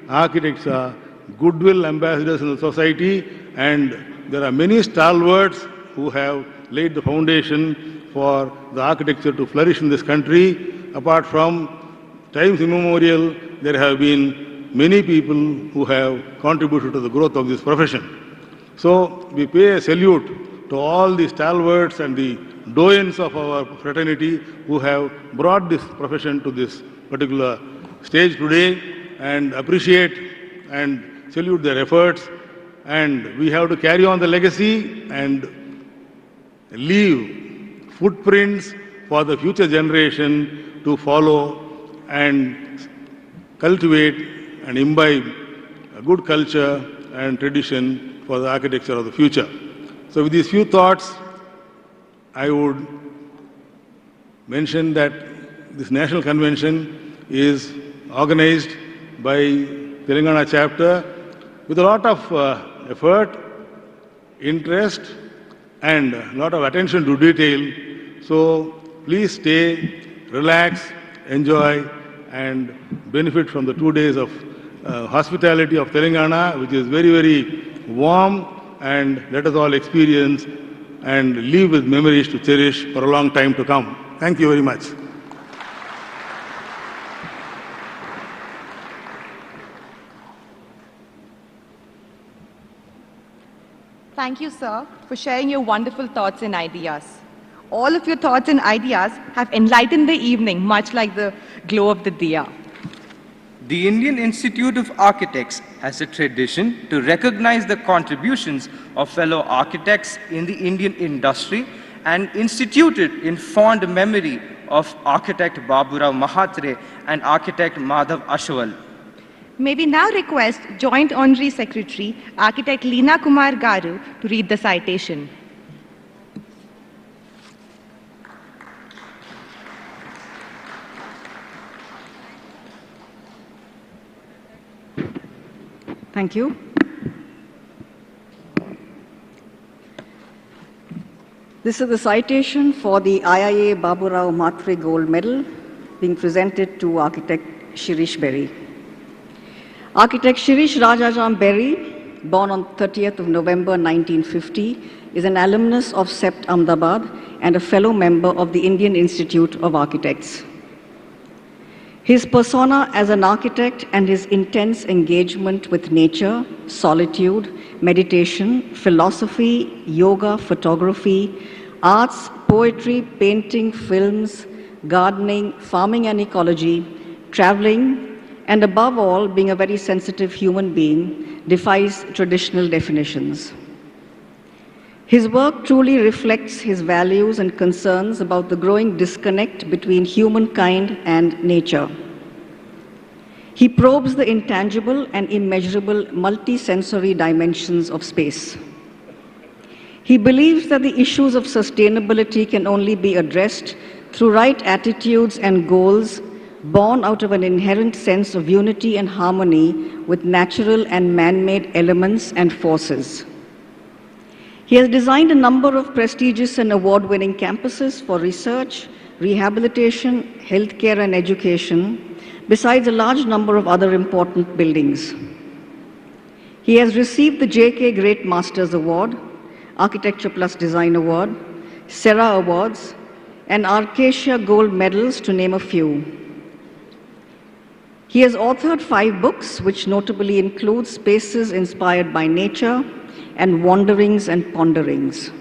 architects are goodwill ambassadors in the society, and there are many stalwarts who have laid the foundation for the architecture to flourish in this country. Apart from times immemorial, there have been many people who have contributed to the growth of this profession. So we pay a salute to all the stalwarts and the doyens of our fraternity who have brought this profession to this particular stage today, and appreciate and salute their efforts. And we have to carry on the legacy and leave footprints for the future generation to follow and cultivate and imbibe a good culture and tradition for the architecture of the future. So with these few thoughts, I would mention that this national convention is organized by Telangana chapter with a lot of effort, interest, and a lot of attention to detail. So please stay, relax, enjoy, and benefit from the 2 days of hospitality of Telangana, which is very, very warm, and let us all experience and live with memories to cherish for a long time to come. Thank you very much. Thank you, sir, for sharing your wonderful thoughts and ideas. All of your thoughts and ideas have enlightened the evening, much like the glow of the diya. The Indian Institute of Architects has a tradition to recognize the contributions of fellow architects in the Indian industry and instituted in fond memory of architect Baburao Mahatre and architect Madhav Ashwal. May we now request Joint Honorary Secretary, Architect Leena Kumar Garu, to read the citation. Thank you. This is the citation for the IIA Baburao Mahatre Gold Medal being presented to Architect Shirish Berry. Architect Shirish Rajajam Berry, born on 30th of November 1950, is an alumnus of CEPT Ahmedabad and a fellow member of the Indian Institute of Architects. His persona as an architect and his intense engagement with nature, solitude, meditation, philosophy, yoga, photography, arts, poetry, painting, films, gardening, farming and ecology, traveling, and above all, being a very sensitive human being, defies traditional definitions. His work truly reflects his values and concerns about the growing disconnect between humankind and nature. He probes the intangible and immeasurable multisensory dimensions of space. He believes that the issues of sustainability can only be addressed through right attitudes and goals born out of an inherent sense of unity and harmony with natural and man-made elements and forces. He has designed a number of prestigious and award-winning campuses for research, rehabilitation, healthcare and education, besides a large number of other important buildings. He has received the J.K. Great Masters Award, Architecture Plus Design Award, Serra Awards, and Arcacia Gold Medals, to name a few. He has authored 5 books, which notably include Spaces Inspired by Nature and Wanderings and Ponderings.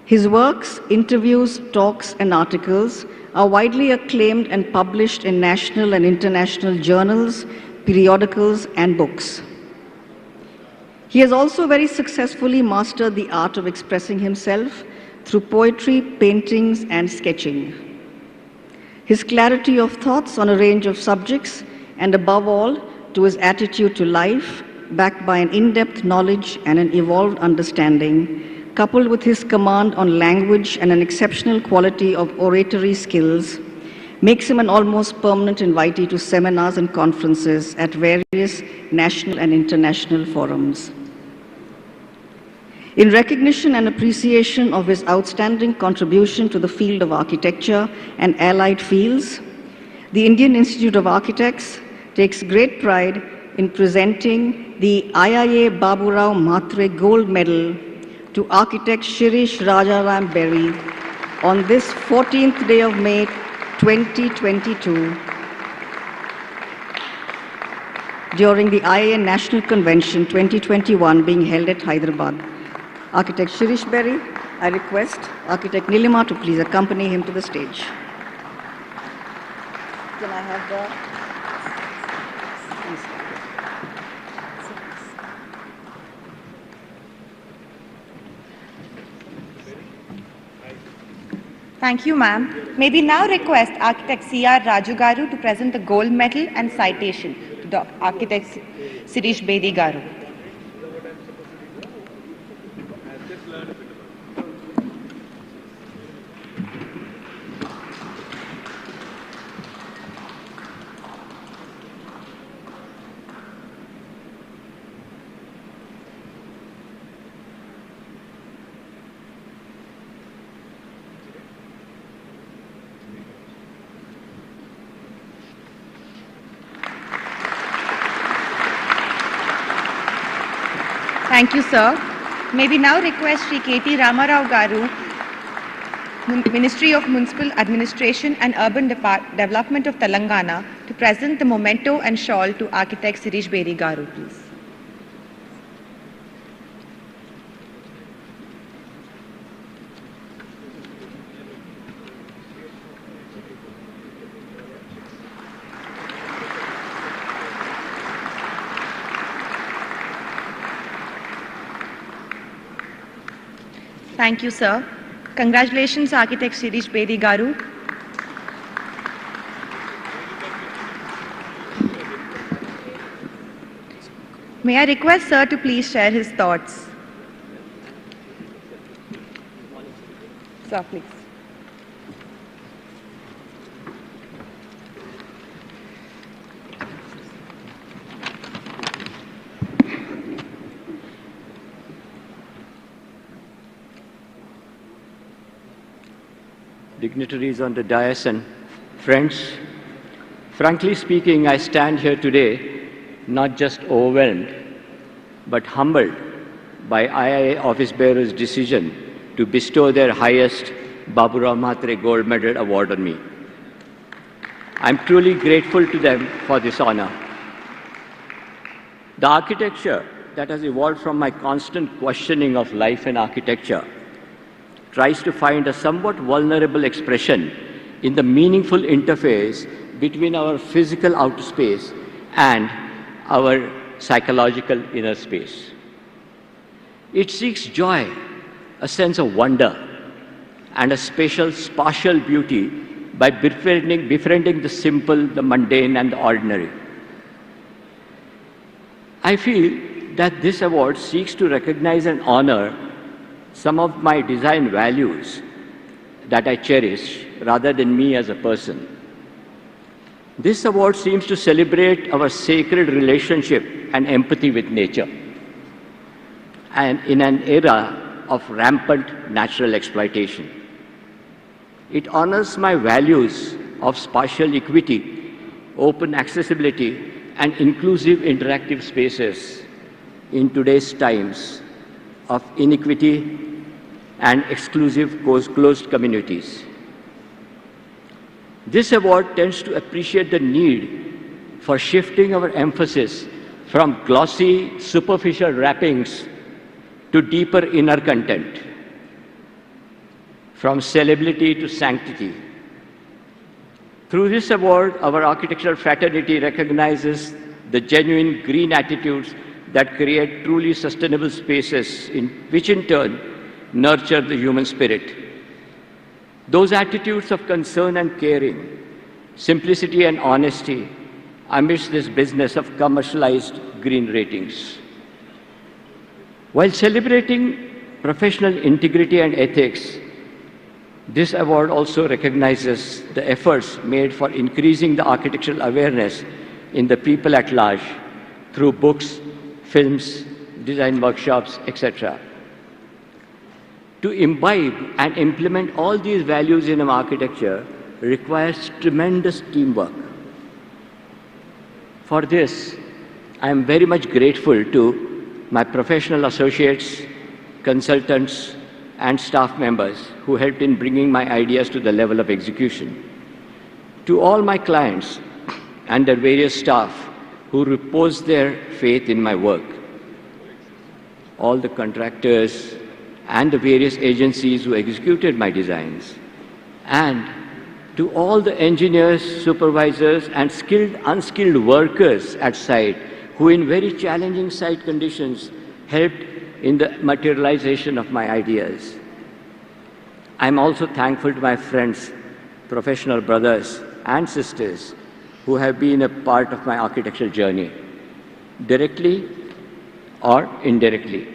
His works, interviews, talks, and articles are widely acclaimed and published in national and international journals, periodicals, and books. He has also very successfully mastered the art of expressing himself through poetry, paintings, and sketching. His clarity of thoughts on a range of subjects, and above all, to his attitude to life, backed by an in-depth knowledge and an evolved understanding, coupled with his command on language and an exceptional quality of oratory skills, makes him an almost permanent invitee to seminars and conferences at various national and international forums. In recognition and appreciation of his outstanding contribution to the field of architecture and allied fields, the Indian Institute of Architects takes great pride in presenting the IIA Baburao Mhatre Gold Medal to architect Shirish Rajaram Berry on this 14th day of May 2022 during the IIA National Convention 2021 being held at Hyderabad. Architect Shirish Berry, I request Architect Nilima to please accompany him to the stage. Can I have the... Thank you, ma'am. May we now request Architect C.R. Raju Garu to present the gold medal and citation to Architect Sirish Bedi Garu. Thank you, sir. May we now request Sri K.T. Ramarao Garu, Ministry of Municipal Administration and Urban Development of Telangana, to present the memento and shawl to Architect Sirish Bedi Garu, please. Thank you, sir. Congratulations, Architect Sirish Bedi Garu. May I request sir to please share his thoughts? Sir, please. Dignitaries on the dais and friends, frankly speaking, I stand here today not just overwhelmed, but humbled by IIA office bearers' decision to bestow their highest Baburao Mhatre Gold Medal award on me. I'm truly grateful to them for this honor. The architecture that has evolved from my constant questioning of life and architecture tries to find a somewhat vulnerable expression in the meaningful interface between our physical outer space and our psychological inner space. It seeks joy, a sense of wonder, and a spatial beauty by befriending the simple, the mundane, and the ordinary. I feel that this award seeks to recognize and honor some of my design values that I cherish rather than me as a person. This award seems to celebrate our sacred relationship and empathy with nature, and in an era of rampant natural exploitation. It honors my values of spatial equity, open accessibility, and inclusive interactive spaces in today's times of inequity and exclusive closed communities. This award tends to appreciate the need for shifting our emphasis from glossy, superficial wrappings to deeper inner content, from celebrity to sanctity. Through this award, our architectural fraternity recognizes the genuine green attitudes that create truly sustainable spaces, which in turn nurture the human spirit. Those attitudes of concern and caring, simplicity and honesty amidst this business of commercialized green ratings. While celebrating professional integrity and ethics, this award also recognizes the efforts made for increasing the architectural awareness in the people at large through books, films, design workshops, etc. To imbibe and implement all these values in architecture requires tremendous teamwork. For this, I am very much grateful to my professional associates, consultants, and staff members who helped in bringing my ideas to the level of execution. To all my clients and their various staff who repose their faith in my work, all the contractors and the various agencies who executed my designs, and to all the engineers, supervisors, and skilled, unskilled workers at site who in very challenging site conditions helped in the materialization of my ideas. I'm also thankful to my friends, professional brothers and sisters who have been a part of my architectural journey, directly or indirectly.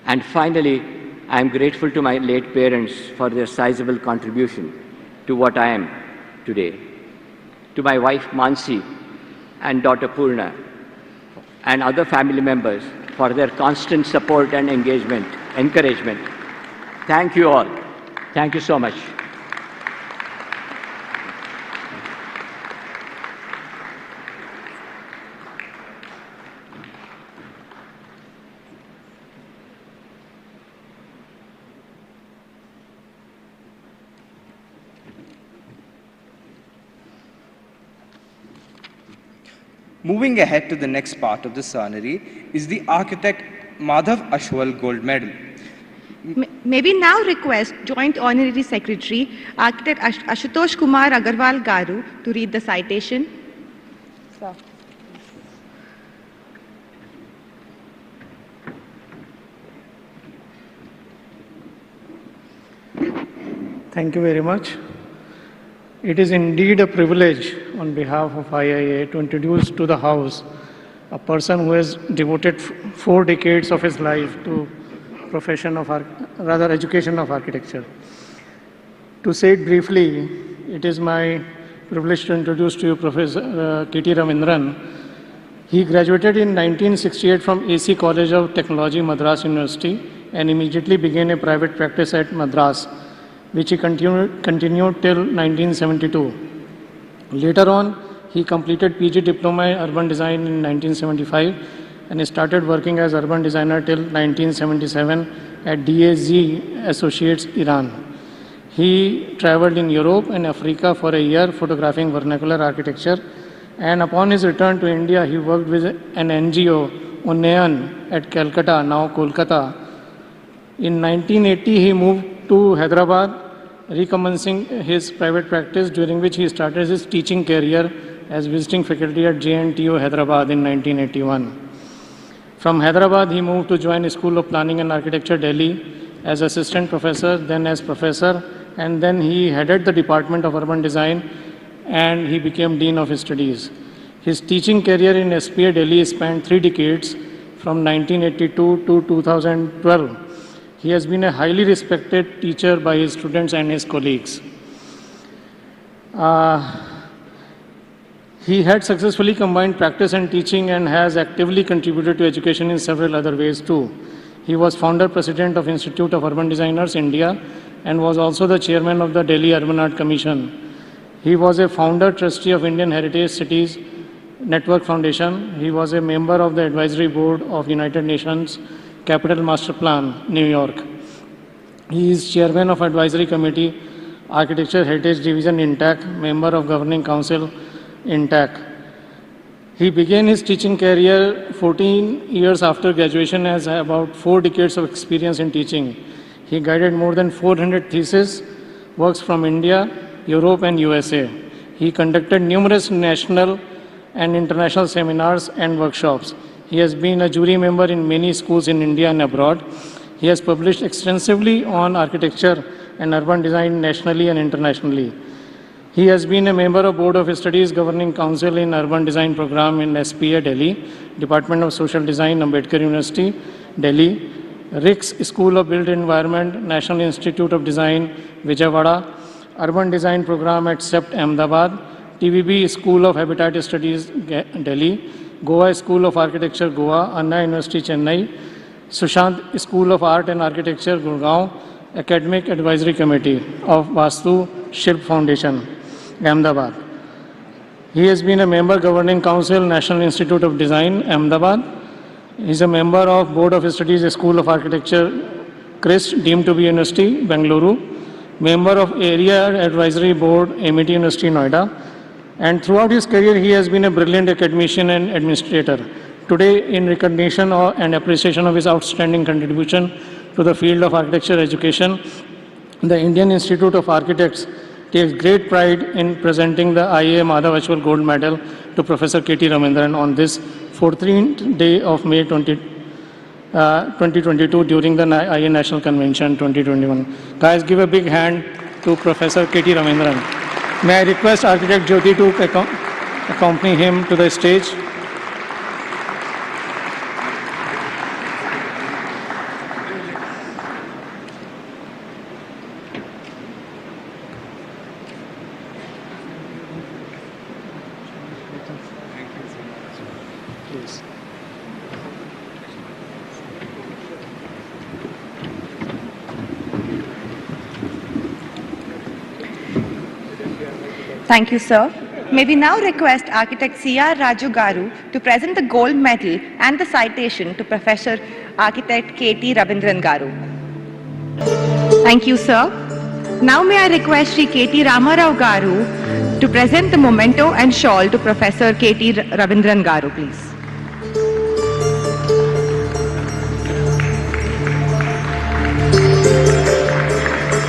And finally, I'm grateful to my late parents for their sizable contribution to what I am today. To my wife Mansi and daughter Purna and other family members for their constant support and encouragement. Thank you all. Thank you so much. Moving ahead to the next part of the ceremony is the Architect Madhav Ashwal Gold Medal. May we now request Joint Honorary Secretary, Architect Ashutosh Kumar Agarwal Garu, to read the citation. Sir. Thank you very much. It is indeed a privilege on behalf of IIA to introduce to the House a person who has devoted 4 decades of his life to profession of, education of architecture. To say it briefly, it is my privilege to introduce to you Professor K.T. Ravindran. He graduated in 1968 from AC College of Technology, Madras University, and immediately began a private practice at Madras, which he continued till 1972. Later on, he completed PG Diploma in Urban Design in 1975 and started working as urban designer till 1977 at DAZ Associates, Iran. He traveled in Europe and Africa for a year photographing vernacular architecture, and upon his return to India, he worked with an NGO, Unnayan, at Calcutta, now Kolkata. In 1980, he moved to Hyderabad, recommencing his private practice, during which he started his teaching career as visiting faculty at JNTU Hyderabad in 1981. From Hyderabad, he moved to join School of Planning and Architecture, Delhi, as assistant professor, then as professor, and then he headed the Department of Urban Design, and he became Dean of Studies. His teaching career in SPA Delhi spanned 3 decades, from 1982 to 2012. He has been a highly respected teacher by his students and his colleagues. He had successfully combined practice and teaching and has actively contributed to education in several other ways too. He was founder president of Institute of Urban Designers, India, and was also the chairman of the Delhi Urban Art Commission. He was a founder trustee of Indian Heritage Cities Network Foundation. He was a member of the advisory board of United Nations Capital Master Plan, New York. He is chairman of Advisory Committee, Architecture Heritage Division, INTAC, member of Governing Council, INTAC. He began his teaching career 14 years after graduation, has about 4 decades of experience in teaching. He guided more than 400 thesis works from India, Europe, and USA. He conducted numerous national and international seminars and workshops. He has been a jury member in many schools in India and abroad. He has published extensively on architecture and urban design nationally and internationally. He has been a member of Board of Studies Governing Council in Urban Design Program in SPA Delhi, Department of Social Design, Ambedkar University, Delhi, HICC School of Built Environment, National Institute of Design, Vijayawada, Urban Design Program at CEPT, Ahmedabad, TVB School of Habitat Studies, Delhi, Goa School of Architecture, Goa, Anna University, Chennai, Sushant School of Art and Architecture, Gurgaon, Academic Advisory Committee of Vastu Shilp Foundation, Ahmedabad. He has been a member governing council, National Institute of Design, Ahmedabad. He is a member of Board of Studies, School of Architecture, CRIST, deemed to be University, Bengaluru. Member of Area Advisory Board, Amity University, Noida. And throughout his career, he has been a brilliant academician and administrator. Today, in recognition and appreciation of his outstanding contribution to the field of architecture education, the Indian Institute of Architects takes great pride in presenting the IIA Madhavachwal Gold Medal to Professor K.T. Ravindran on this 14th day of May 2022 during the IIA National Convention 2021. Guys, give a big hand to Professor K.T. Ravindran. May I request Architect Jyoti to accompany him to the stage. Thank you, sir. May we now request Architect C.R. Raju Garu to present the gold medal and the citation to Professor Architect K.T. Ravindran Garu. Thank you, sir. Now may I request Sri K.T. Ramarao Garu to present the memento and shawl to Professor K.T. Ravindran Garu, please.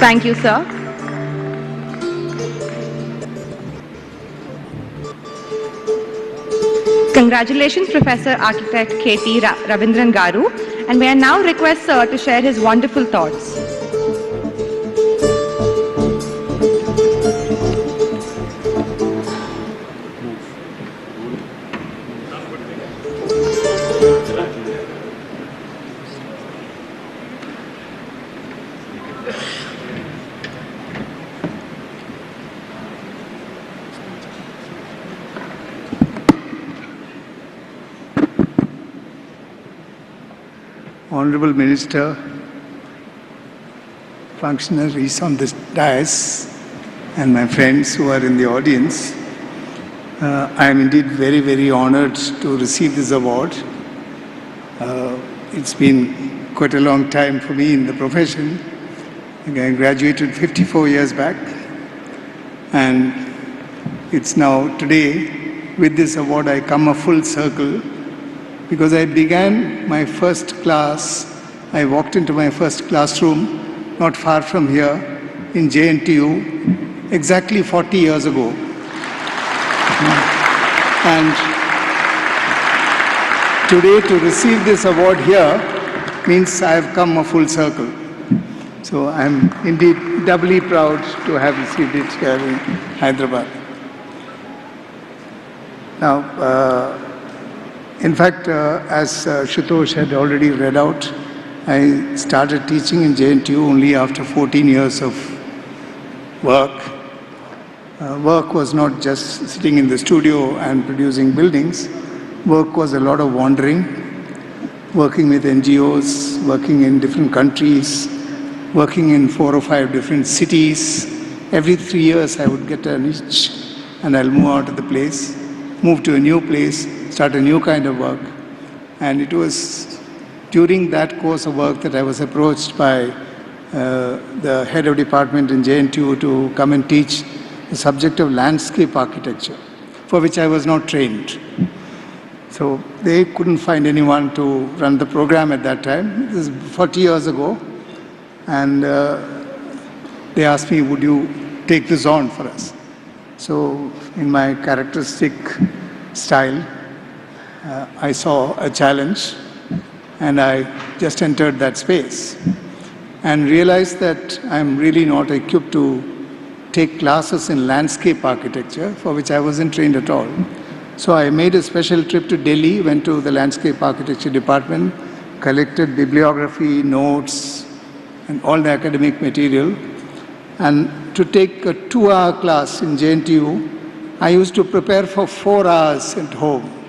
Thank you, sir. Congratulations, Professor Architect K.T. Ravindran Garu, and may I now request Sir to share his wonderful thoughts. Honorable Minister, functionaries on this dais, and my friends who are in the audience, I am indeed very, very honored to receive this award. It's been quite a long time for me in the profession. I graduated 54 years back, and it's now today, with this award, I come a full circle. Because I began my first class, I walked into my first classroom not far from here in JNTU exactly 40 years ago. And today to receive this award here means I have come a full circle. So I'm indeed doubly proud to have received it here in Hyderabad. Now, in fact, as Shutosh had already read out, I started teaching in JNTU only after 14 years of work. Work was not just sitting in the studio and producing buildings. Work was a lot of wandering, working with NGOs, working in different countries, working in 4 or 5 different cities. Every 3 years I would get an itch and I'll move out of the place, move to a new place, start a new kind of work. And it was during that course of work that I was approached by the head of department in JNTU to come and teach the subject of landscape architecture, for which I was not trained. So they couldn't find anyone to run the program at that time. This is 40 years ago. And they asked me, would you take this on for us? So in my characteristic style, I saw a challenge and I just entered that space and realized that I'm really not equipped to take classes in landscape architecture, for which I wasn't trained at all. So I made a special trip to Delhi, went to the landscape architecture department, collected bibliography, notes, and all the academic material. And to take a 2-hour class in JNTU, I used to prepare for 4 hours at home.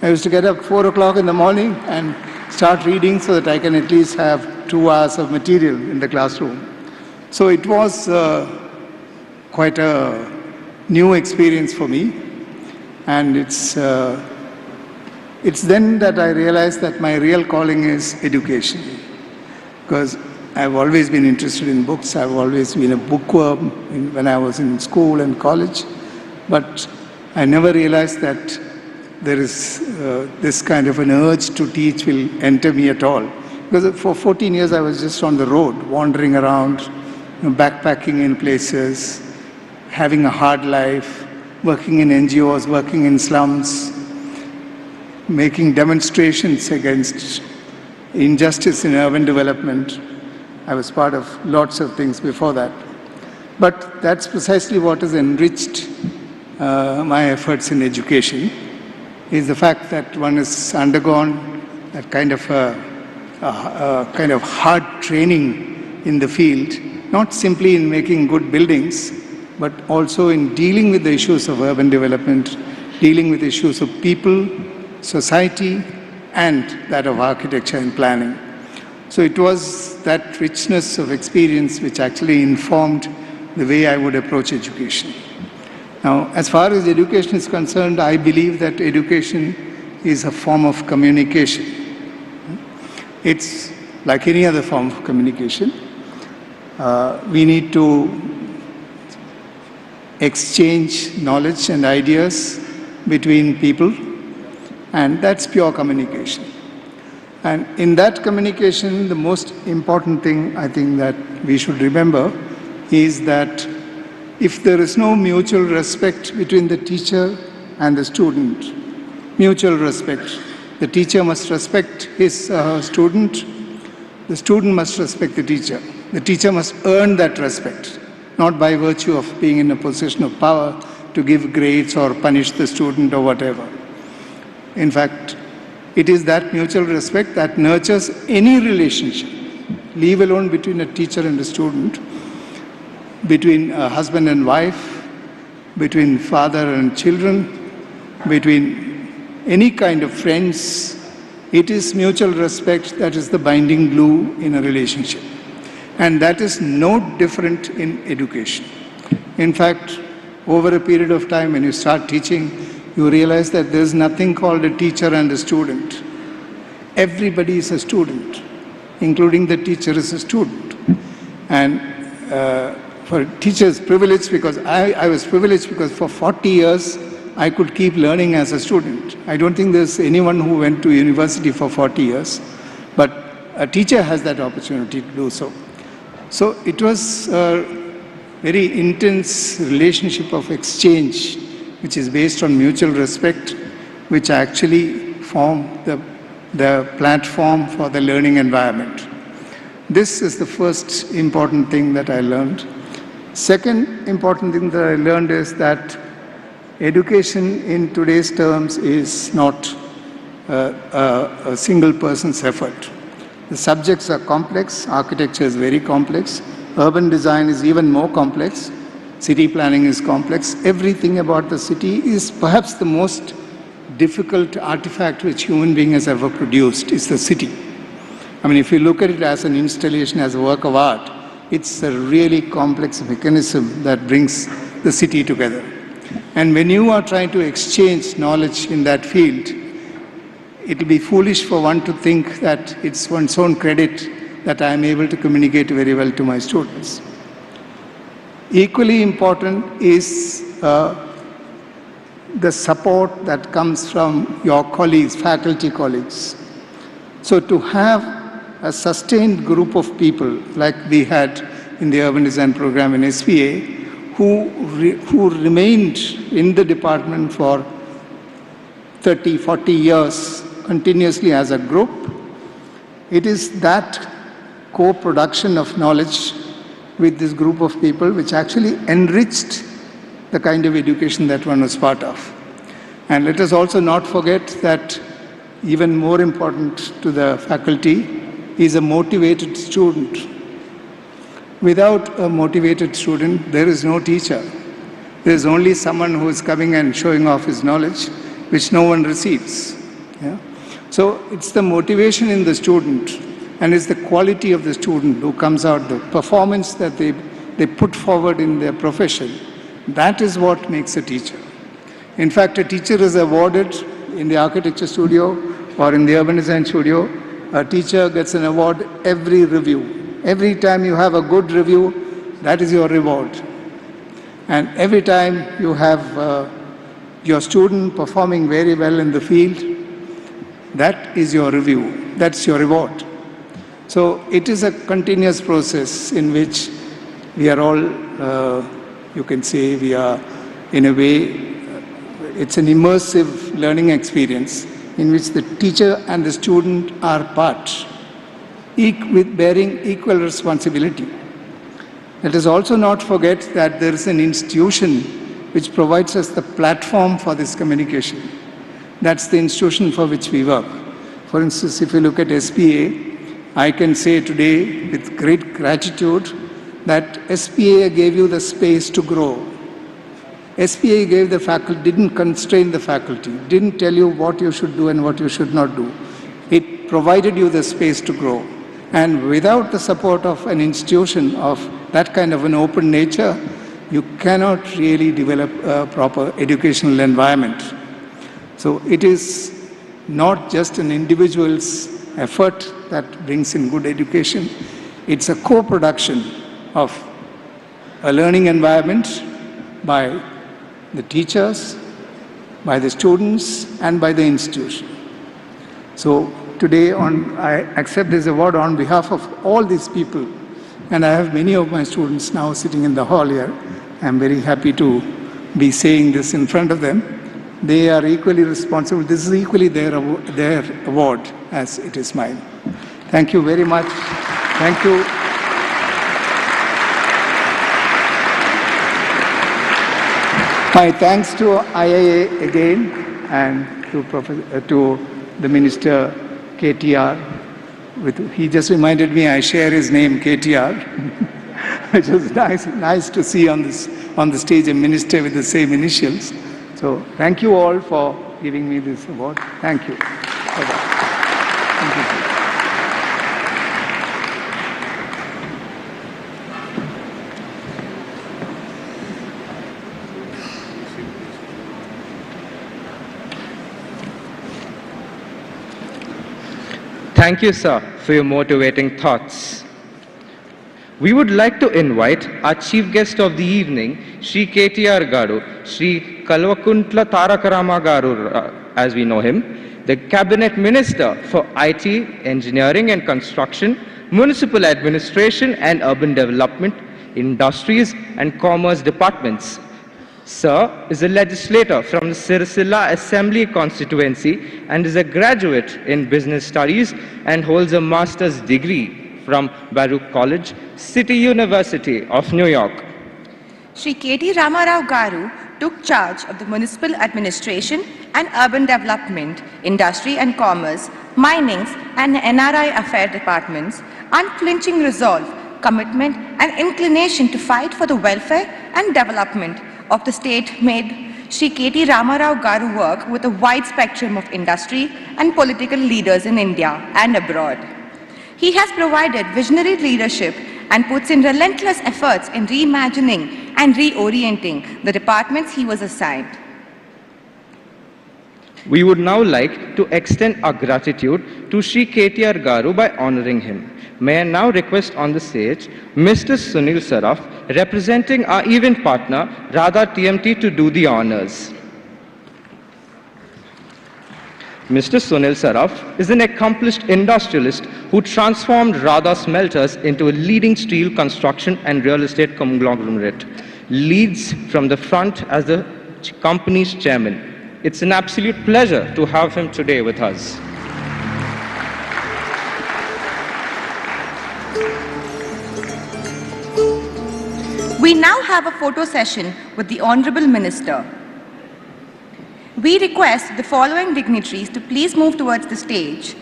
I used to get up 4 o'clock in the morning and start reading so that I can at least have 2 hours of material in the classroom. So it was quite a new experience for me. And it's then that I realized that my real calling is education. Because I've always been interested in books. I've always been a bookworm when I was in school and college. But I never realized that there is this kind of an urge to teach will enter me at all. Because for 14 years I was just on the road, wandering around, backpacking in places, having a hard life, working in NGOs, working in slums, making demonstrations against injustice in urban development. I was part of lots of things before that. But that's precisely what has enriched my efforts in education, is the fact that one has undergone that kind of hard training in the field, not simply in making good buildings, but also in dealing with the issues of urban development, dealing with issues of people, society, and that of architecture and planning. So it was that richness of experience which actually informed the way I would approach education. Now, as far as education is concerned, I believe that education is a form of communication. It's like any other form of communication. We need to exchange knowledge and ideas between people, and that's pure communication. And in that communication, the most important thing I think that we should remember is that if there is no mutual respect between the teacher and the student, mutual respect, the teacher must respect his student, the student must respect the teacher must earn that respect, not by virtue of being in a position of power to give grades or punish the student or whatever. In fact, it is that mutual respect that nurtures any relationship, leave alone between a teacher and a student, between a husband and wife, between father and children, between any kind of friends. It is mutual respect that is the binding glue in a relationship. And that is no different in education. In fact, over a period of time when you start teaching, you realize that there is nothing called a teacher and a student. Everybody is a student, including the teacher is a student. And for teachers, privileged, because I was privileged because for 40 years I could keep learning as a student. I don't think there's anyone who went to university for 40 years, but a teacher has that opportunity to do so. So it was a very intense relationship of exchange, which is based on mutual respect, which actually form the platform for the learning environment. This is the first important thing that I learned. Second important thing that I learned is that education in today's terms is not a single person's effort. The subjects are complex, architecture is very complex, urban design is even more complex, city planning is complex. Everything about the city is perhaps the most difficult artifact which human being has ever produced is the city. I mean, if you look at it as an installation, as a work of art, it's a really complex mechanism that brings the city together. And when you are trying to exchange knowledge in that field, it will be foolish for one to think that it's one's own credit that I am able to communicate very well to my students. Equally important is the support that comes from your colleagues, faculty colleagues. So to have a sustained group of people like we had in the urban design program in SPA who remained in the department for 30, 40 years continuously as a group, it is that co-production of knowledge with this group of people which actually enriched the kind of education that one was part of. And let us also not forget that even more important to the faculty is a motivated student. Without a motivated student, there is no teacher. There is only someone who is coming and showing off his knowledge, which no one receives. Yeah? So it's the motivation in the student and it's the quality of the student who comes out, the performance that they put forward in their profession. That is what makes a teacher. In fact, a teacher is awarded in the architecture studio or in the urban design studio. A teacher gets an award every review. Every time you have a good review, that is your reward. And every time you have your student performing very well in the field, that is your review. That's your reward. So it is a continuous process in which we are all, you can say, we are in a way, it's an immersive learning experience in which the teacher and the student are part, with bearing equal responsibility. Let us also not forget that there is an institution which provides us the platform for this communication. That's the institution for which we work. For instance, if you look at SPA, I can say today with great gratitude that SPA gave you the space to grow. SPA gave the faculty, didn't constrain the faculty, didn't tell you what you should do and what you should not do. It provided you the space to grow. And without the support of an institution of that kind of an open nature, you cannot really develop a proper educational environment. So it is not just an individual's effort that brings in good education. It's a co-production of a learning environment by the teachers, by the students, and by the institution. So today I accept this award on behalf of all these people, and I have many of my students now sitting in the hall here. I'm very happy to be saying this in front of them. They are equally responsible. This is equally their award as it is mine. Thank you very much. Thank you. My thanks to IIA again and to the Minister KTR. He just reminded me I share his name, KTR, which was nice to see on the stage a minister with the same initials. So thank you all for giving me this award. Thank you. Bye-bye. Thank you. Thank you, sir, for your motivating thoughts. We would like to invite our chief guest of the evening, Shri KTR Garu, Shri Kalvakuntla Tarakarama Garu, as we know him, the Cabinet Minister for IT, Engineering and Construction, Municipal Administration and Urban Development, Industries and Commerce Departments. Sir is a legislator from the Sirsilla Assembly constituency and is a graduate in Business Studies and holds a master's degree from Baruch College, City University of New York. Shri K.T. Ramarao Garu took charge of the Municipal Administration and Urban Development, Industry and Commerce, Minings and NRI Affair Departments, unflinching resolve, commitment and inclination to fight for the welfare and development of the state made Shri K.T. Ramarao Garu work with a wide spectrum of industry and political leaders in India and abroad. He has provided visionary leadership and puts in relentless efforts in reimagining and reorienting the departments he was assigned. We would now like to extend our gratitude to Shri KTR Garu by honoring him. May I now request on the stage Mr. Sunil Saraf, representing our event partner Radha TMT, to do the honors. Mr. Sunil Saraf is an accomplished industrialist who transformed Radha Smelters into a leading steel construction and real estate conglomerate. Leads from the front as the company's chairman. It's an absolute pleasure to have him today with us. We now have a photo session with the Honorable Minister. We request the following dignitaries to please move towards the stage.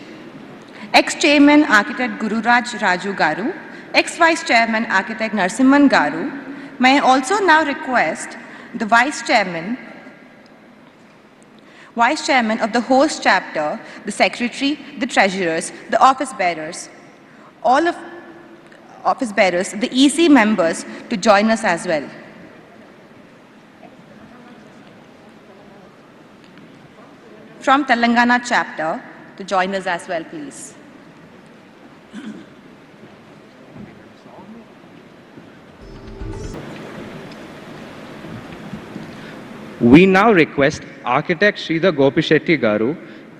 Ex-Chairman Architect Gururaj Raju Garu, Ex-Vice Chairman Architect Narsimhan Garu. May I also now request the Vice Chairman of the host chapter, the Secretary, the Treasurers, the Office Bearers, all of Office Bearers, the EC members to join us as well. from Telangana chapter to join us as well, please. We now request Architect Sridhar Gopishetty Garu,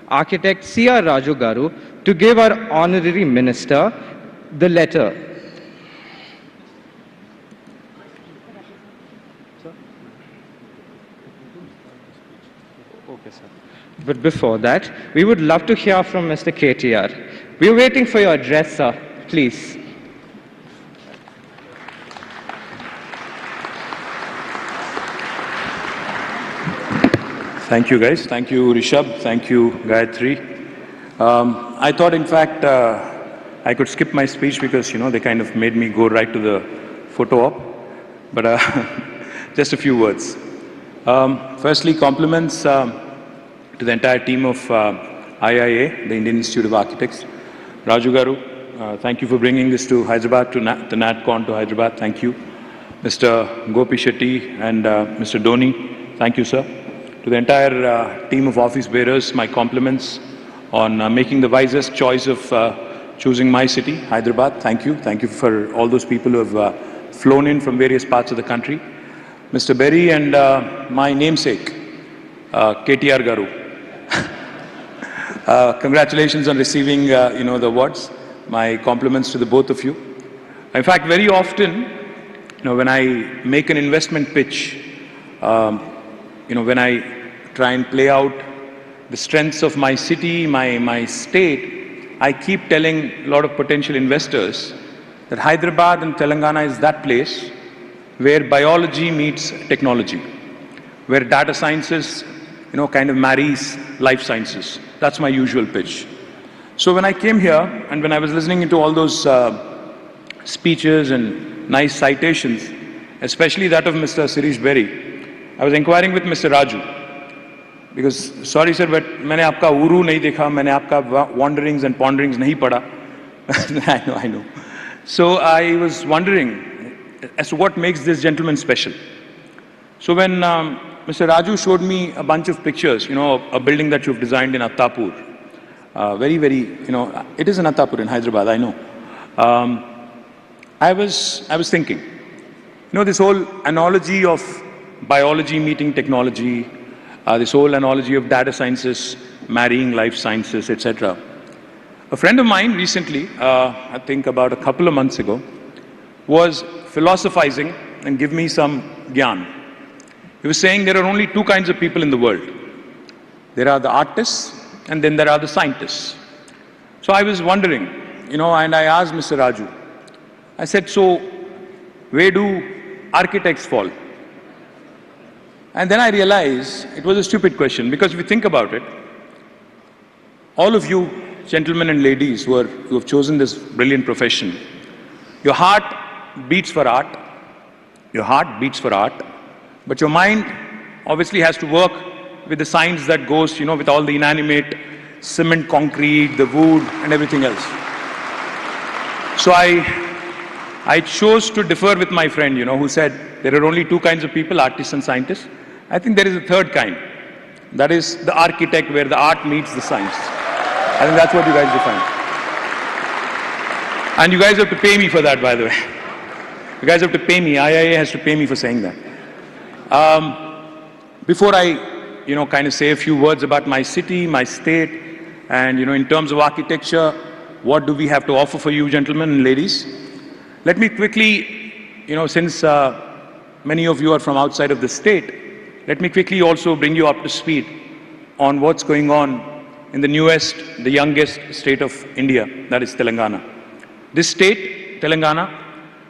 Architect C.R. Raju Garu to give our Honorary Minister the letter. Okay, sir. But before that, we would love to hear from Mr. KTR. We are waiting for your address, sir. Please. Thank you, guys. Thank you, Rishabh. Thank you, Gayatri. I thought, in fact, I could skip my speech because, they kind of made me go right to the photo op. But just a few words. Firstly, compliments to the entire team of IIA, the Indian Institute of Architects. Raju Garu, thank you for bringing this to Hyderabad, to the NatCon to Hyderabad. Thank you. Mr. Gopi Shetty and Mr. Dhoni, thank you, sir. To the entire team of office bearers, my compliments on making the wisest choice of choosing my city, Hyderabad. Thank you. Thank you for all those people who have flown in from various parts of the country. Mr. Berry and my namesake, KTR Garu. Congratulations on receiving, the awards. My compliments to the both of you. In fact, very often, when I make an investment pitch, when I try and play out the strengths of my city, my state, I keep telling a lot of potential investors that Hyderabad and Telangana is that place where biology meets technology, where data sciences, kind of marries life sciences. That's my usual pitch. So when I came here and when I was listening into all those speeches and nice citations, especially that of Mr. Sirish Berry, I was inquiring with Mr. Raju. Because, sorry sir, but मैंने आपका uru नहीं देखा, मैंने आपका wanderings and ponderings नहीं पढ़ा. I know. So I was wondering as to what makes this gentleman special. So when Mr. Raju showed me a bunch of pictures, a building that you've designed in Attapur, very, very, it is in Attapur in Hyderabad, I know. I was thinking, this whole analogy of biology meeting technology, this whole analogy of data sciences marrying life sciences, etc. A friend of mine recently, I think about a couple of months ago, was philosophizing and give me some gyan. He was saying there are only two kinds of people in the world. There are the artists and then there are the scientists. So I was wondering, and I asked Mr. Raju, I said, so where do architects fall? And then I realized it was a stupid question because if you think about it, all of you gentlemen and ladies who have chosen this brilliant profession, your heart beats for art, but your mind obviously has to work with the science that goes, with all the inanimate cement, concrete, the wood and everything else. So I chose to differ with my friend, who said there are only two kinds of people, artists and scientists. I think there is a third kind. That is the architect, where the art meets the science. I think that's what you guys define. And you guys have to pay me for that, by the way. You guys have to pay me. IIA has to pay me for saying that. Before I, kind of say a few words about my city, my state, and, in terms of architecture, what do we have to offer for you, gentlemen and ladies? Let me quickly, since many of you are from outside of the state, let me quickly also bring you up to speed on what's going on in the newest, the youngest state of India, that is Telangana. This state, Telangana,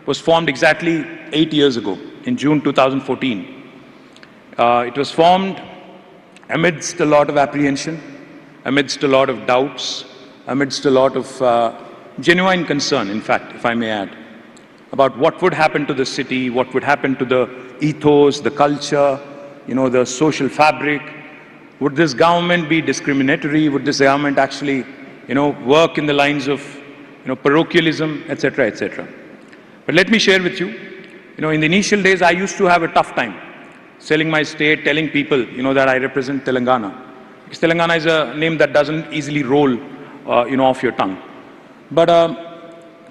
was formed exactly 8 years ago, in June 2014. It was formed amidst a lot of apprehension, amidst a lot of doubts, amidst a lot of genuine concern, in fact, if I may add, about what would happen to the city, what would happen to the ethos, the culture, the social fabric. Would this government be discriminatory? Would this government actually, work in the lines of, parochialism, etc., etc. But let me share with you, in the initial days, I used to have a tough time selling my state, telling people, that I represent Telangana. because Telangana is a name that doesn't easily roll, off your tongue. But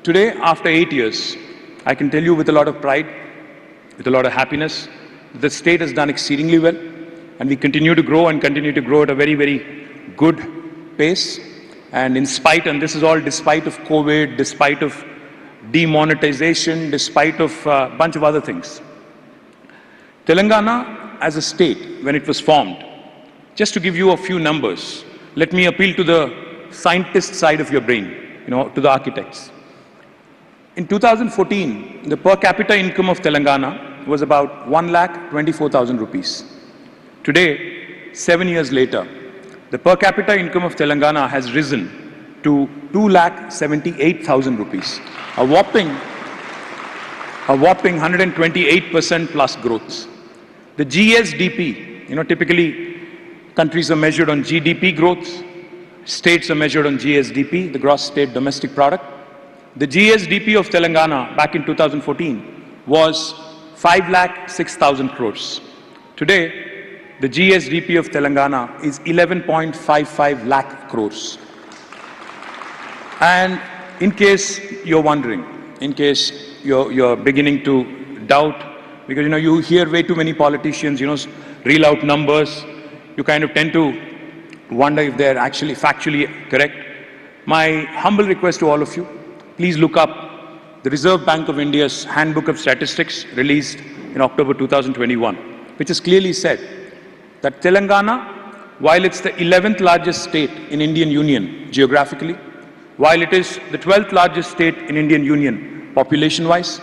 today, after 8 years, I can tell you with a lot of pride, with a lot of happiness, the state has done exceedingly well, and we continue to grow and continue to grow at a very, very good pace. And in spite, and this is all despite of COVID, despite of demonetization, despite of a bunch of other things. Telangana as a state, when it was formed, just to give you a few numbers, let me appeal to the scientist side of your brain, to the architects. In 2014, the per capita income of Telangana was about 1,24,000 rupees. Today, 7 years later, the per capita income of Telangana has risen to 2,78,000 rupees, a whopping 128% plus growth. The GSDP, typically countries are measured on GDP growth, states are measured on GSDP, the gross state domestic product. The GSDP of Telangana back in 2014 was 5,06,000 crores. Today, the GSDP of Telangana is 11.55 lakh crores. And in case you're wondering, in case you're beginning to doubt, because you hear way too many politicians, reel out numbers, you kind of tend to wonder if they're actually factually correct. My humble request to all of you, please look up the Reserve Bank of India's Handbook of Statistics released in October 2021, which has clearly said that Telangana, while it's the 11th largest state in Indian Union geographically, while it is the 12th largest state in Indian Union population-wise,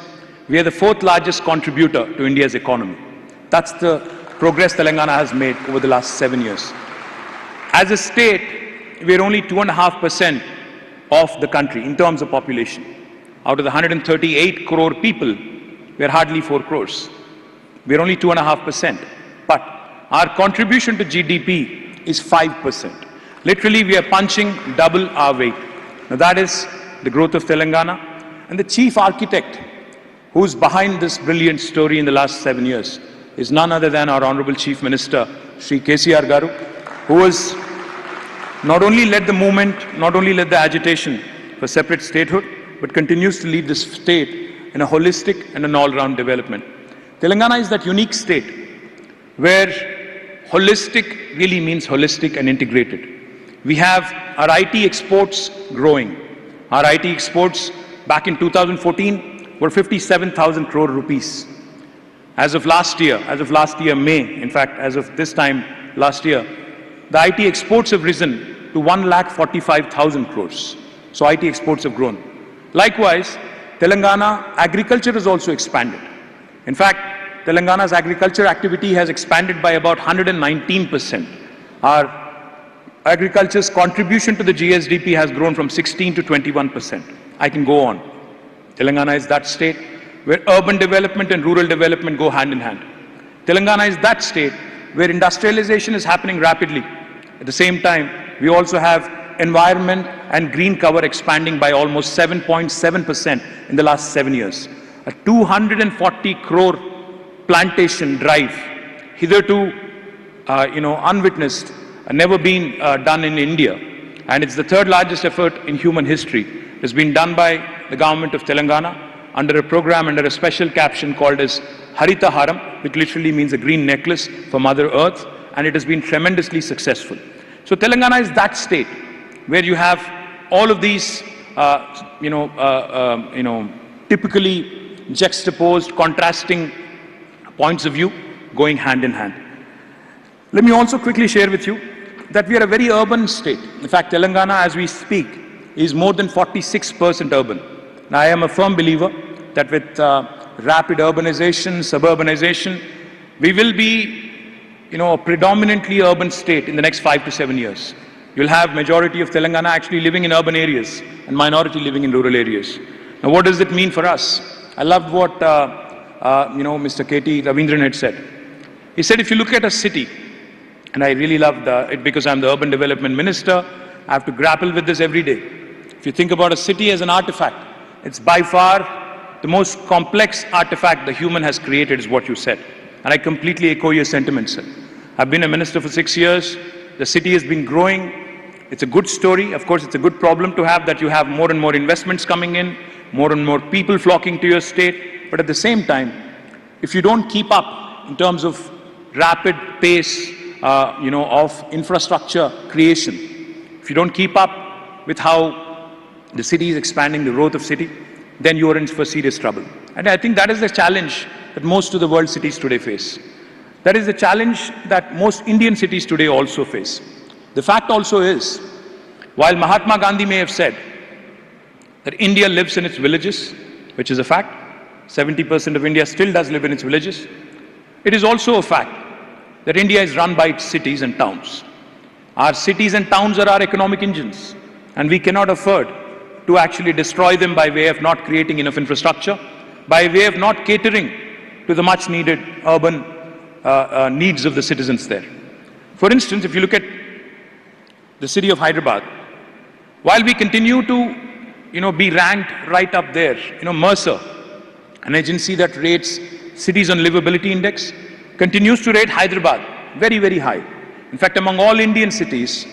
we are the 4th largest contributor to India's economy. That's the progress Telangana has made over the last 7 years. As a state, we are only 2.5% of the country in terms of population. Out of the 138 crore people, we are hardly 4 crores. We are only 2.5%. But our contribution to GDP is 5%. Literally, we are punching double our weight. Now, that is the growth of Telangana. And the chief architect who's behind this brilliant story in the last 7 years is none other than our Honorable Chief Minister, Shri KTR Garu, who has not only led the movement, not only led the agitation for separate statehood, but continues to lead this state in a holistic and an all-round development. Telangana is that unique state where holistic really means holistic and integrated. We have our IT exports growing. Our IT exports back in 2014 were 57,000 crore rupees. As of last year, May, in fact, as of this time last year, the IT exports have risen to 1,45,000 crores. So IT exports have grown. Likewise, Telangana agriculture has also expanded. In fact, Telangana's agriculture activity has expanded by about 119%. Our agriculture's contribution to the GSDP has grown from 16 to 21%. I can go on. Telangana is that state where urban development and rural development go hand in hand. Telangana is that state where industrialization is happening rapidly. At the same time, we also have environment and green cover expanding by almost 7.7% in the last 7 years. A 240 crore plantation drive, hitherto, unwitnessed, never been done in India. And it's the third largest effort in human history. It's been done by the government of Telangana under a program, under a special caption called as Harita Haram, which literally means a green necklace for Mother Earth, and it has been tremendously successful. So Telangana is that state where you have all of these, typically juxtaposed, contrasting points of view going hand in hand. Let me also quickly share with you that we are a very urban state. In fact, Telangana, as we speak, is more than 46% urban. Now, I am a firm believer that with rapid urbanization, suburbanization, we will be, a predominantly urban state in the next 5 to 7 years. You'll have majority of Telangana actually living in urban areas and minority living in rural areas. Now, what does it mean for us? I loved what, Mr. KT Ravindran had said. He said, if you look at a city, and I really loved it because I'm the urban development minister, I have to grapple with this every day. If you think about a city as an artifact, it's by far the most complex artifact the human has created, is what you said. And I completely echo your sentiments, sir. I've been a minister for 6 years. The city has been growing. It's a good story. Of course, it's a good problem to have that you have more and more investments coming in, more and more people flocking to your state. But at the same time, if you don't keep up in terms of rapid pace, of infrastructure creation, if you don't keep up with how the city is expanding, the growth of city, then you are in for serious trouble. And I think that is the challenge that most of the world cities today face. That is the challenge that most Indian cities today also face. The fact also is, while Mahatma Gandhi may have said that India lives in its villages, which is a fact, 70% of India still does live in its villages, it is also a fact that India is run by its cities and towns. Our cities and towns are our economic engines, and we cannot afford to actually destroy them by way of not creating enough infrastructure, by way of not catering to the much needed urban needs of the citizens there. For instance, if you look at the city of Hyderabad, while we continue to be ranked right up there, Mercer, an agency that rates cities on livability index, continues to rate Hyderabad very, very high. In fact, among all Indian cities,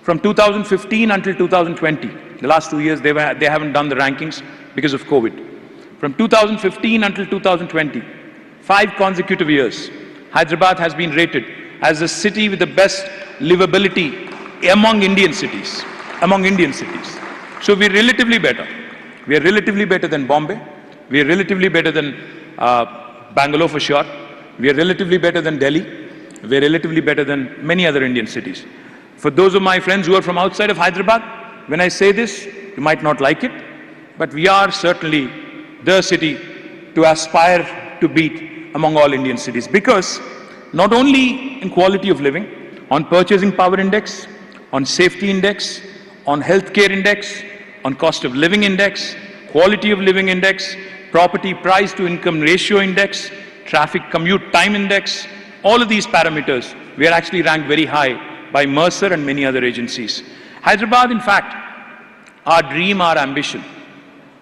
from 2015 until 2020, the last 2 years, they haven't done the rankings because of COVID. From 2015 until 2020, 5 consecutive years, Hyderabad has been rated as the city with the best livability among Indian cities. So we're relatively better. We are relatively better than Bombay. We are relatively better than Bangalore for sure. We are relatively better than Delhi. We are relatively better than many other Indian cities. For those of my friends who are from outside of Hyderabad, when I say this, you might not like it, but we are certainly the city to aspire to beat among all Indian cities, because not only in quality of living, on purchasing power index, on safety index, on healthcare index, on cost of living index, quality of living index, property price to income ratio index, traffic commute time index, all of these parameters, we are actually ranked very high by Mercer and many other agencies. Hyderabad, in fact, our dream, our ambition.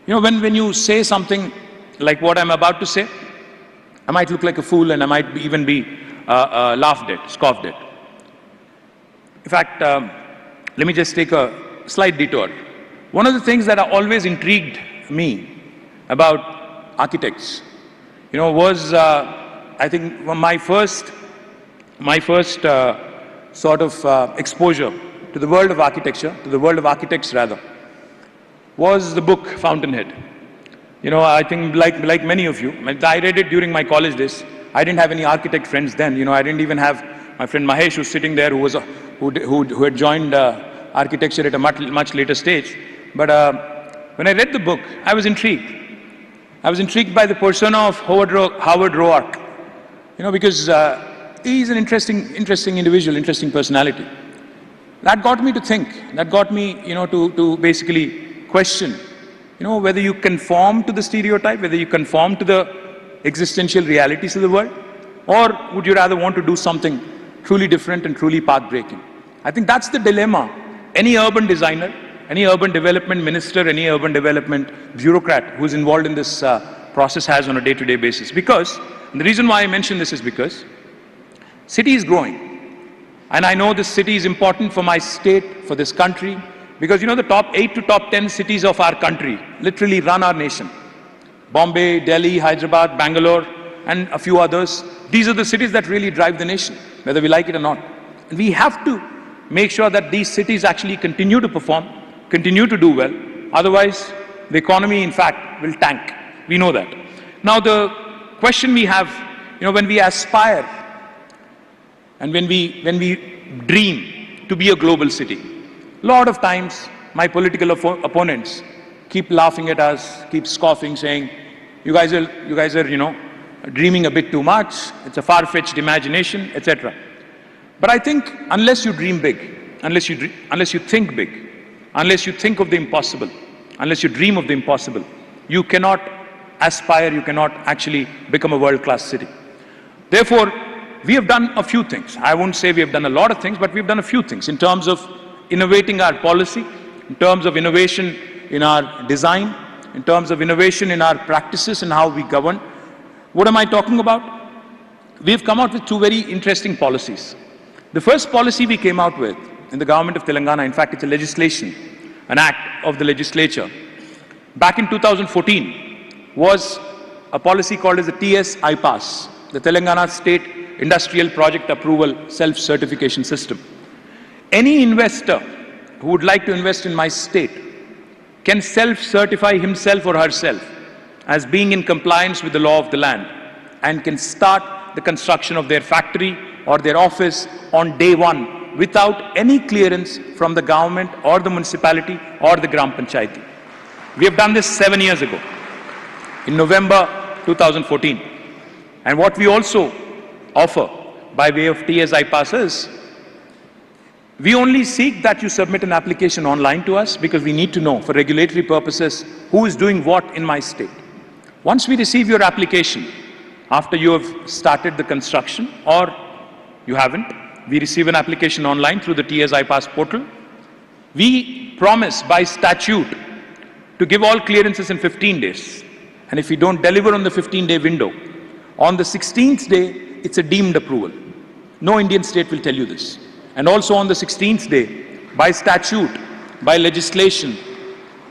When you say something like what I'm about to say, I might look like a fool and I might even be laughed at, scoffed at. In fact, let me just take a slight detour. One of the things that always intrigued me about architects, was I think my first sort of exposure to the world of architecture, to the world of architects rather, was the book Fountainhead. I think like many of you, I read it during my college days. I didn't have any architect friends then. I didn't even have my friend Mahesh, who's sitting there, who had joined architecture at a much later stage. But when I read the book, I was intrigued. I was intrigued by the persona of Howard Roark, because he's an interesting individual, interesting personality. That got me to think. That got me, to basically question, whether you conform to the stereotype, whether you conform to the existential realities of the world, or would you rather want to do something truly different and truly path-breaking? I think that's the dilemma any urban designer, any urban development minister, any urban development bureaucrat who's involved in this process has on a day-to-day basis. Because, and the reason why I mention this is because city is growing. And I know this city is important for my state, for this country, because the top 8 to top 10 cities of our country literally run our nation. Bombay, Delhi, Hyderabad, Bangalore, and a few others. These are the cities that really drive the nation, whether we like it or not. And we have to make sure that these cities actually continue to perform, continue to do well. Otherwise, the economy, in fact, will tank. We know that. Now, the question we have, when we aspire and when we dream to be a global city, a lot of times my political opponents keep laughing at us, keep scoffing, saying, you guys are, dreaming a bit too much, it's a far-fetched imagination, etc. But I think unless you dream big, unless you think big, unless you think of the impossible, unless you dream of the impossible, you cannot aspire, you cannot actually become a world-class city. Therefore, we have done a few things. I won't say we have done a lot of things, but we've done a few things in terms of innovating our policy, in terms of innovation in our design, in terms of innovation in our practices and how we govern. What am I talking about? We've come out with 2 very interesting policies. The first policy we came out with in the government of Telangana, in fact, it's a legislation, an act of the legislature, back in 2014, was a policy called as the TS-IPAS, the Telangana State Industrial Project Approval Self-Certification System. Any investor who would like to invest in my state can self-certify himself or herself as being in compliance with the law of the land and can start the construction of their factory or their office on day one without any clearance from the government or the municipality or the Gram Panchayati. We have done this 7 years ago, in November 2014. And what we also offer by way of TS-IPAS is, we only seek that you submit an application online to us because we need to know for regulatory purposes who is doing what in my state. Once we receive your application, after you have started the construction or you haven't, we receive an application online through the TS-IPAS portal. We promise by statute to give all clearances in 15 days. And if we don't deliver on the 15-day window, on the 16th day, it's a deemed approval. No Indian state will tell you this. And also on the 16th day, by statute, by legislation,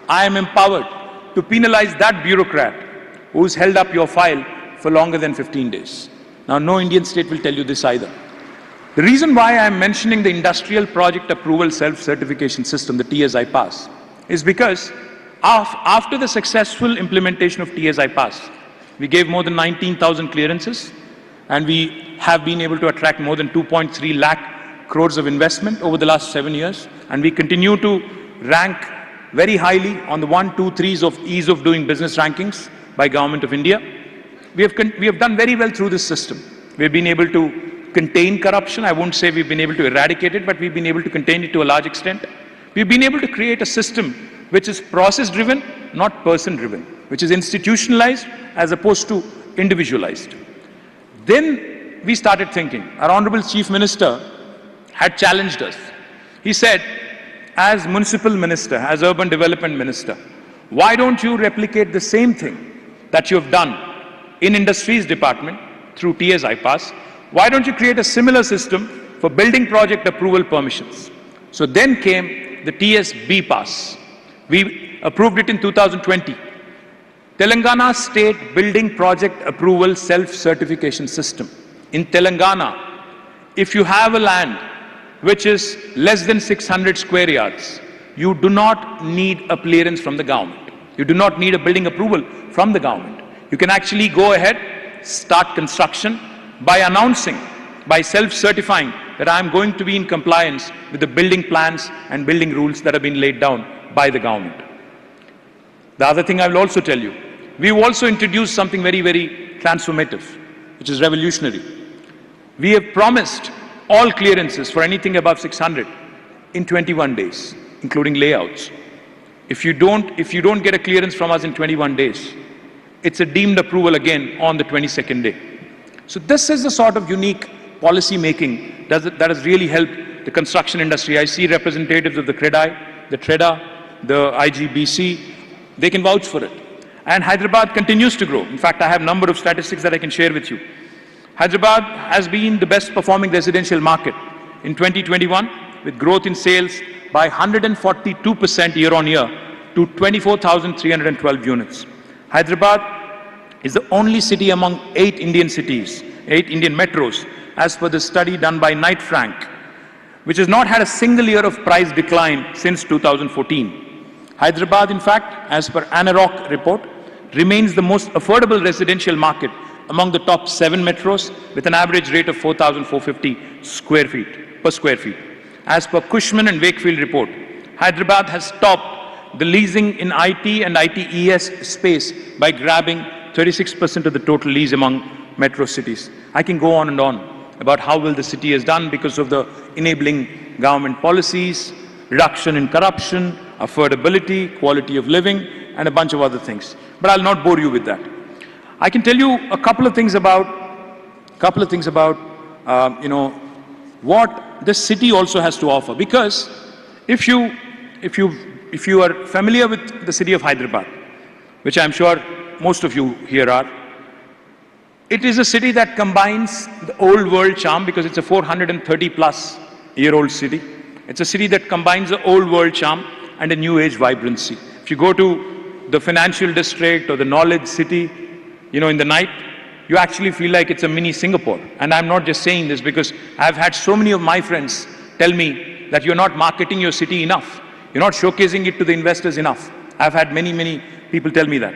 I am empowered to penalize that bureaucrat who's held up your file for longer than 15 days. Now, no Indian state will tell you this either. The reason why I am mentioning the Industrial Project Approval Self-Certification System, the TS-IPAS, is because after the successful implementation of TS-IPAS, we gave more than 19,000 clearances, and we have been able to attract more than 2.3 lakh crores of investment over the last 7 years, and we continue to rank very highly on the 1, 2, 3s of ease of doing business rankings by Government of India. We have done very well through this system. We have been able to contain corruption. I won't say we've been able to eradicate it, but we've been able to contain it to a large extent. We've been able to create a system which is process-driven, not person-driven, which is institutionalized as opposed to individualized. Then we started thinking. Our Honorable Chief Minister had challenged us. He said, as Municipal Minister, as Urban Development Minister, why don't you replicate the same thing that you have done in Industries Department through TS-IPAS? Why don't you create a similar system for building project approval permissions? So then came the TS-BPAS. We approved it in 2020. Telangana State Building Project Approval Self-Certification System. In Telangana, if you have a land which is less than 600 square yards, you do not need a clearance from the government. You do not need a building approval from the government. You can actually go ahead, start construction by announcing, by self-certifying that I am going to be in compliance with the building plans and building rules that have been laid down by the government. The other thing I will also tell you, we've also introduced something very, very transformative, which is revolutionary. We have promised all clearances for anything above 600 in 21 days, including layouts. If you don't get a clearance from us in 21 days, it's a deemed approval again on the 22nd day. So this is the sort of unique policy making that has really helped the construction industry. I see representatives of the CREDI, the TREDA, the IGBC, they can vouch for it. And Hyderabad continues to grow. In fact, I have a number of statistics that I can share with you. Hyderabad has been the best performing residential market in 2021 with growth in sales by 142% year on year to 24,312 units. Hyderabad is the only city among 8 Indian cities, 8 Indian metros, as per the study done by Knight Frank, which has not had a single year of price decline since 2014. Hyderabad, in fact, as per ANAROC report, remains the most affordable residential market among the top 7 metros with an average rate of 4,450 per square feet. As per Cushman and Wakefield report, Hyderabad has topped the leasing in IT and ITES space by grabbing 36% of the total lease among metro cities. I can go on and on about how well the city has done because of the enabling government policies, reduction in corruption, affordability, quality of living, and a bunch of other things. But I'll not bore you with that. I can tell you a couple of things about what this city also has to offer. Because if you are familiar with the city of Hyderabad, which I'm sure most of you here are, It is a city that combines the old world charm because it's a 430 plus year old city. It's a city that combines the old world charm and a new age vibrancy. If you go to the financial district or the knowledge city, in the night, you actually feel like it's a mini Singapore. And I'm not just saying this because I've had so many of my friends tell me that you're not marketing your city enough. You're not showcasing it to the investors enough. I've had many people tell me that.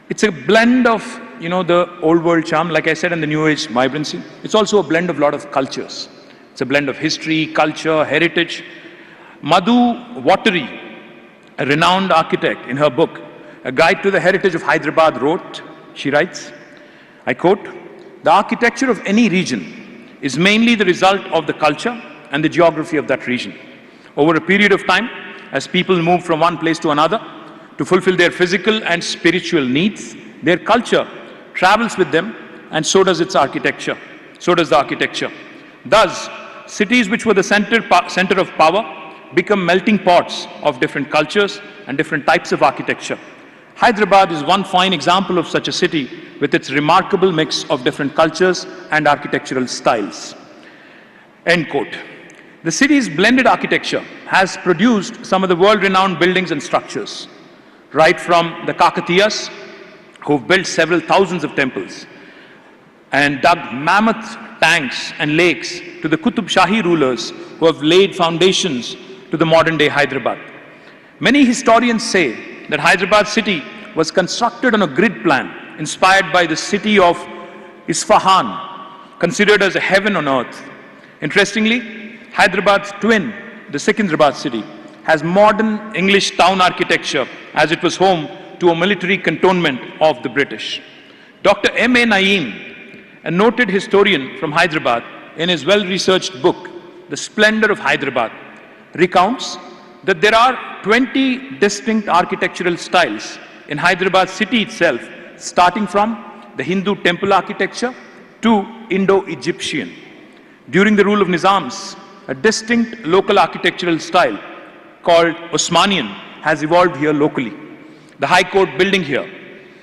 It's a blend of, the old world charm, like I said, and the new age vibrancy. It's also a blend of a lot of cultures. It's a blend of history, culture, heritage. Madhu Watery, a renowned architect, in her book, A Guide to the Heritage of Hyderabad, she writes, I quote, "The architecture of any region is mainly the result of the culture and the geography of that region. Over a period of time, as people move from one place to another to fulfill their physical and spiritual needs, their culture travels with them, and so does its architecture. So does the architecture. Thus, cities which were the center of power become melting pots of different cultures and different types of architecture. Hyderabad is one fine example of such a city with its remarkable mix of different cultures and architectural styles." End quote. The city's blended architecture has produced some of the world-renowned buildings and structures, right from the Kakatiyas, who've built several thousands of temples and dug mammoth tanks and lakes, to the Qutub Shahi rulers who have laid foundations to the modern-day Hyderabad. Many historians say that Hyderabad city was constructed on a grid plan inspired by the city of Isfahan, considered as a heaven on earth. Interestingly, Hyderabad's twin, the Secunderabad city, has modern English town architecture as it was home to a military cantonment of the British. Dr. M.A. Naeem, a noted historian from Hyderabad, in his well-researched book, The Splendor of Hyderabad, recounts that there are 20 distinct architectural styles in Hyderabad city itself, starting from the Hindu temple architecture to Indo-Egyptian. During the rule of Nizams, a distinct local architectural style called Osmanian has evolved here locally. The High Court building here,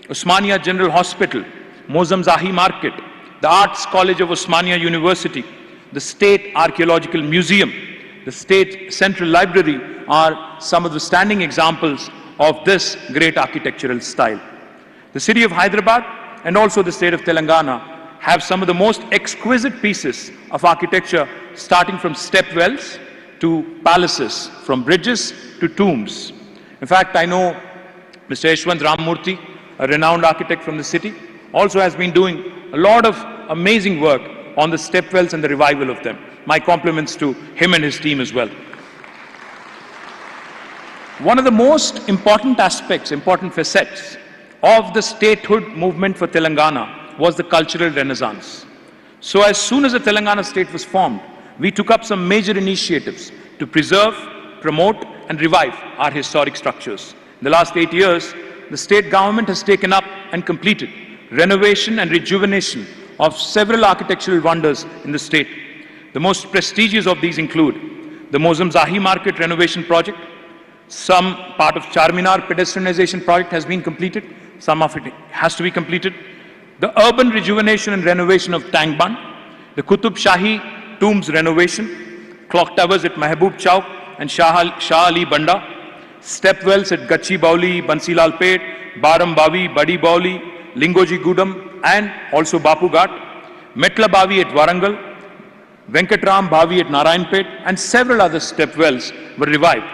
Osmania General Hospital, Mozam Zahi Market, the Arts College of Osmania University, the State Archaeological Museum, the State Central Library are some of the standing examples of this great architectural style. The city of Hyderabad and also the state of Telangana have some of the most exquisite pieces of architecture, starting from stepwells to palaces, from bridges to tombs. In fact, I know Mr. Yashwant Ramamurthy, a renowned architect from the city, also has been doing a lot of amazing work on the stepwells and the revival of them. My compliments to him and his team as well. One of the most important aspects, important facets of the statehood movement for Telangana was the cultural renaissance. So as soon as the Telangana state was formed, we took up some major initiatives to preserve, promote and revive our historic structures. In the last 8 years, the state government has taken up and completed renovation and rejuvenation of several architectural wonders in the state. The most prestigious of these include the Mozam Zahi Market renovation project. Some part of Charminar pedestrianization project has been completed. Some of it has to be completed. The urban rejuvenation and renovation of Tangban, the Qutub Shahi tombs renovation, clock towers at Mehboob Chowk and Shah Ali Banda, stepwells at Gachi Bauli, Bansilal Pet, Baram Bavi, Badi Bauli, Lingoji Gudam and also Bapu Ghat, Metla Bavi at Warangal, Venkatram Bavi at Narayanpet and several other stepwells were revived.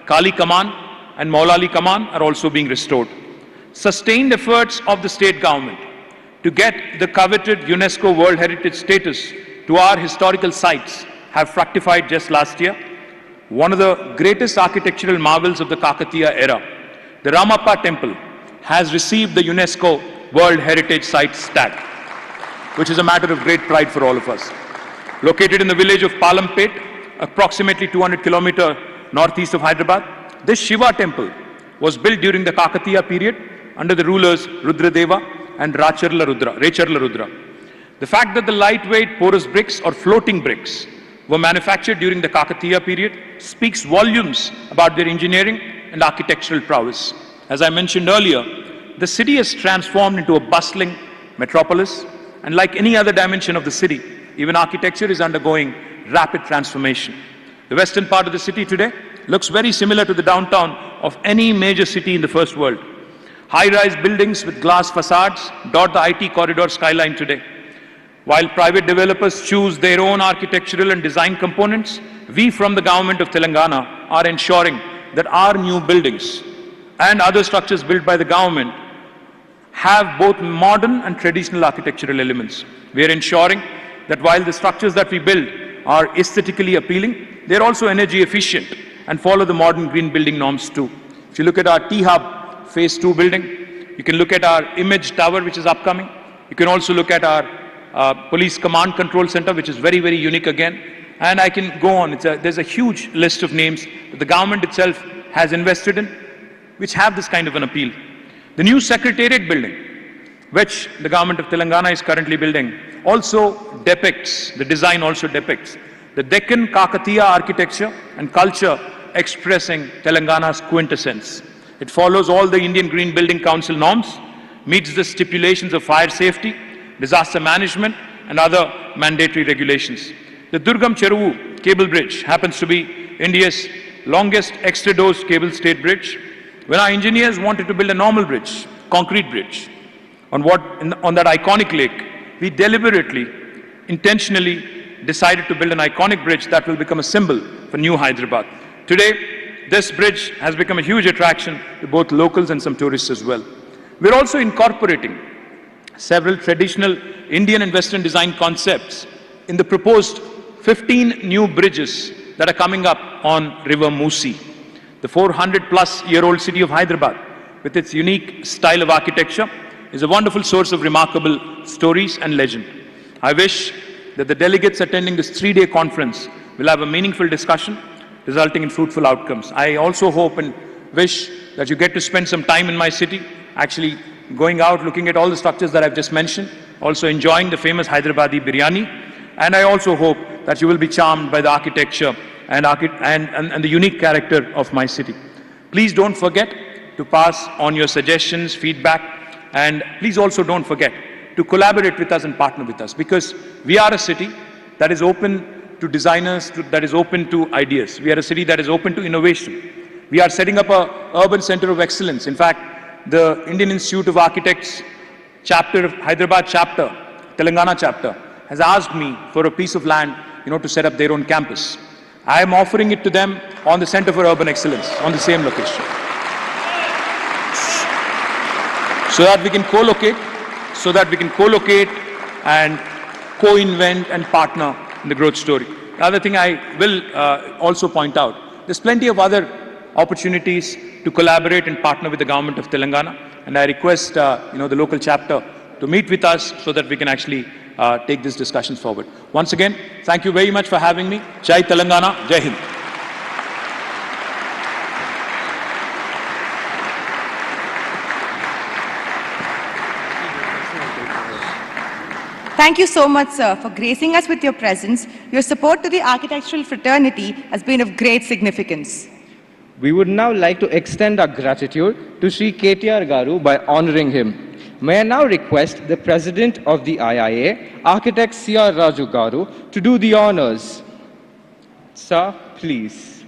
Kali Kaman and Maulali Kaman are also being restored. Sustained efforts of the state government to get the coveted UNESCO World Heritage status to our historical sites have fructified just last year. One of the greatest architectural marvels of the Kakatiya era, the Ramappa Temple, has received the UNESCO World Heritage Sites tag, which is a matter of great pride for all of us. Located in the village of Palampet, approximately 200 kilometers northeast of Hyderabad, this Shiva temple was built during the Kakatiya period under the rulers Rudradeva and Racharla Rudra. The fact that the lightweight porous bricks or floating bricks were manufactured during the Kakatiya period speaks volumes about their engineering and architectural prowess. As I mentioned earlier, the city has transformed into a bustling metropolis. And like any other dimension of the city, even architecture is undergoing rapid transformation. The western part of the city today looks very similar to the downtown of any major city in the first world. High-rise buildings with glass facades dot the IT corridor skyline today. While private developers choose their own architectural and design components, we from the government of Telangana are ensuring that our new buildings and other structures built by the government have both modern and traditional architectural elements. We are ensuring that while the structures that we build are aesthetically appealing, they are also energy efficient and follow the modern green building norms too. If you look at our T-Hub Phase 2 building, you can look at our image tower which is upcoming. You can also look at our police command control center, which is very, very unique again. And I can go on. There's a huge list of names that the government itself has invested in, which have this kind of an appeal. The new Secretariat building, which the government of Telangana is currently building, also depicts, the design also depicts the Deccan Kakatiya architecture and culture expressing Telangana's quintessence. It follows all the Indian Green Building Council norms, meets the stipulations of fire safety, disaster management, and other mandatory regulations. The Durgam Cheruvu cable bridge happens to be India's longest extra-dose cable stayed bridge. When our engineers wanted to build a normal bridge, concrete bridge, on that iconic lake, we deliberately, intentionally decided to build an iconic bridge that will become a symbol for new Hyderabad. Today, this bridge has become a huge attraction to both locals and some tourists as well. We're also incorporating several traditional Indian and Western design concepts in the proposed 15 new bridges that are coming up on River Musi. The 400-plus-year-old city of Hyderabad, with its unique style of architecture, is a wonderful source of remarkable stories and legend. I wish that the delegates attending this 3-day conference will have a meaningful discussion resulting in fruitful outcomes. I also hope and wish that you get to spend some time in my city, actually going out, looking at all the structures that I've just mentioned, also enjoying the famous Hyderabadi biryani, and I also hope that you will be charmed by the architecture and the unique character of my city. Please don't forget to pass on your suggestions, feedback, and please also don't forget to collaborate with us and partner with us, because we are a city that is open to designers, that is open to ideas. We are a city that is open to innovation. We are setting up an urban center of excellence. In fact, the Indian Institute of Architects chapter, Hyderabad chapter, Telangana chapter, has asked me for a piece of land, to set up their own campus. I am offering it to them on the Center for Urban Excellence, on the same location, so that we can co-locate and co-invent and partner in the growth story. The other thing I will also point out, there's plenty of other opportunities to collaborate and partner with the government of Telangana, and I request the local chapter to meet with us so that we can actually take these discussions forward. Once again, thank you very much for having me. Jai Telangana, Jai Hind. Thank you so much, sir, for gracing us with your presence. Your support to the architectural fraternity has been of great significance. We would now like to extend our gratitude to Sri KTR Garu by honoring him. May I now request the President of the IIA, Architect C.R. Raju Garu, to do the honors. Sir, please.